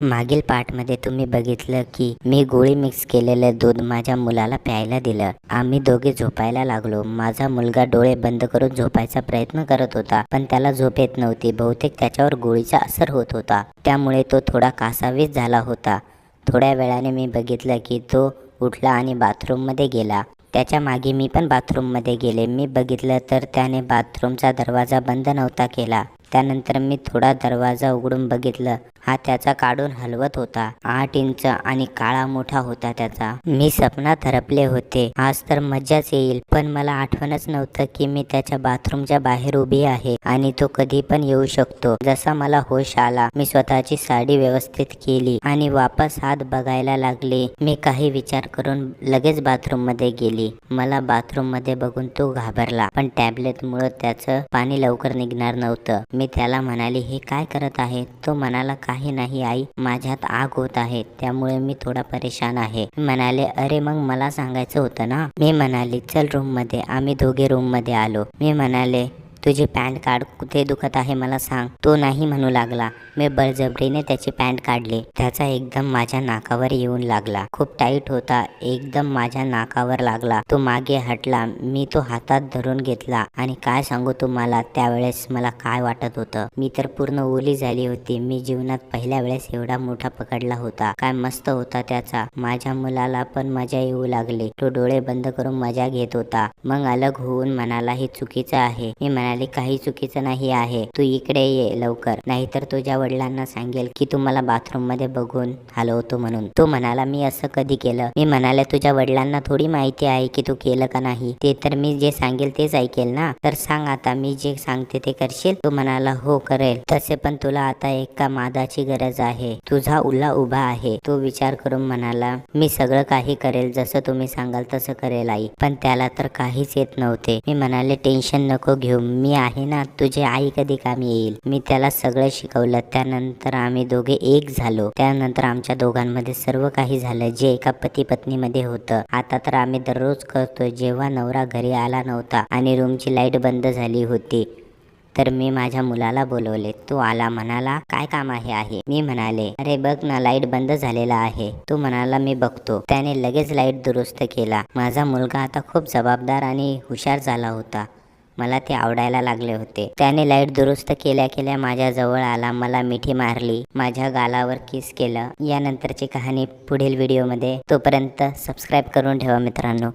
मागील पार्टमध्ये तुम्ही बघितलं की मी गोळी मिक्स केलेलं दूध माझ्या मुलाला प्यायला दिलं. आम्ही दोघे झोपायला लागलो. माझा मुलगा डोळे बंद करून झोपायचा प्रयत्न करत होता, पण त्याला झोप येत नव्हती. बहुतेक त्याच्यावर गोळीचा असर होत होता, त्यामुळे तो थोडा कासावीस झाला होता. थोड्या वेळाने मी बघितलं की तो उठला आणि बाथरूममध्ये गेला. त्याच्या मागे मी पण बाथरूममध्ये गेले. मी बघितलं तर त्याने बाथरूमचा दरवाजा बंद नव्हता केला. त्यानंतर मी थोडा दरवाजा उघडून बघितलं. हा त्याचा काढून हलवत होता. 8 इंच आणि काळा मोठा होता त्याचा. मी सपनात हरपले होते. आज तर मज्जाच येईल, पण मला आठवणच नव्हतं की मी त्याच्या बाथरूमच्या बाहेर उभी आहे आणि तो कधी पण येऊ शकतो. जसा मला होश आला, मी स्वतःची साडी व्यवस्थित केली आणि वापस हात बघायला लागले. मी काही विचार करून लगेच बाथरूम मध्ये गेली. मला बाथरूम मध्ये बघून तो घाबरला, पण टॅबलेट मुळे त्याचं पाणी लवकर निघणार नव्हतं. मी त्याला म्हणाली, हे काय करत आहे? तो म्हणाला, काही नाही आई, माझ्यात आग होत आहे, त्यामुळे मी थोडा परेशान आहे. मी म्हणाले, अरे मग मला सांगायचं होतं ना. मी म्हणाली, चल रूम मध्ये. आम्ही दोघे रूम मध्ये आलो. मी म्हणाले, तुझी पॅन्ट काढ, कुठे दुखत आहे मला सांग. तो नाही म्हणू लागला. मी बळजबरीने त्याची पॅन्ट काढली. त्याचा एकदम माझ्या नाकावर येऊन लागला. खूप टाईट होता, एकदम माझ्या नाकावर लागला. तो मागे हटला. मी तो हातात धरून घेतला आणि काय सांगू तुम्हाला, त्यावेळेस मला काय वाटत होतं. मी तर पूर्ण ओली झाली होती. मी जीवनात पहिल्या वेळेस एवढा मोठा पकडला होता. काय मस्त होता त्याचा. माझ्या मुलाला पण मजा येऊ लागली. तो डोळे बंद करून मजा घेत होता. मग अलग होऊन म्हणाला, हे चुकीचं आहे. मी म्हणाले, काही चुकीचं नाही आहे. तू इकडे ये लवकर, नाहीतर तुझ्या वडिलांना सांगेल की तू मला बाथरूम मध्ये बघून हलवतो म्हणून. तो म्हणाला, मी असं कधी केलं? मी म्हणाले, तुझ्या वडिलांना थोडी माहिती आहे की तू केलं का नाही. ते तर मी जे सांगेल तेच ऐकेल ना. तर सांग आता, मी जे सांगते ते करशील? तो म्हणाला, हो करेल. तसे पण तुला आता एका मादाची गरज आहे. तुझा उल्ला उभा आहे. तो विचार करून म्हणाला, मी सगळं काही करेल, जसं तुम्ही सांगाल तसं करेल आई. पण त्याला तर काहीच येत नव्हते. मी म्हणाले, टेन्शन नको घेऊ, मी आहे ना. तुझी आई कधी कामी येईल. मी त्याला सगळं शिकवलं. त्यानंतर आम्ही दोघे एक झालो. त्यानंतर आमच्या दोघांमध्ये सर्व काही झालं जे एका पती पत्नीमध्ये होतं. आता तर आम्ही दररोज करतोय. जेव्हा नवरा घरी आला नव्हता आणि रूमची लाईट बंद झाली होती, तर मी माझ्या मुलाला बोलवले. तो आला. म्हणाला, काय काम आहे? मी म्हणाले, अरे बघ ना, लाईट बंद झालेला आहे. तो म्हणाला, मी बघतो. त्याने लगेच लाईट दुरुस्त केला. माझा मुलगा आता खूप जबाबदार आणि हुशार झाला होता. मला ते आवडायला लागले होते. त्याने लाईट दुरुस्त केल्या केल्या माझ्या जवळ आला. मला मिठी मारली. माझ्या गालावर किस केलं. यानंतरची कहाणी पुढील व्हिडिओमध्ये. तोपर्यंत सबस्क्राईब करून ठेवा मित्रांनो.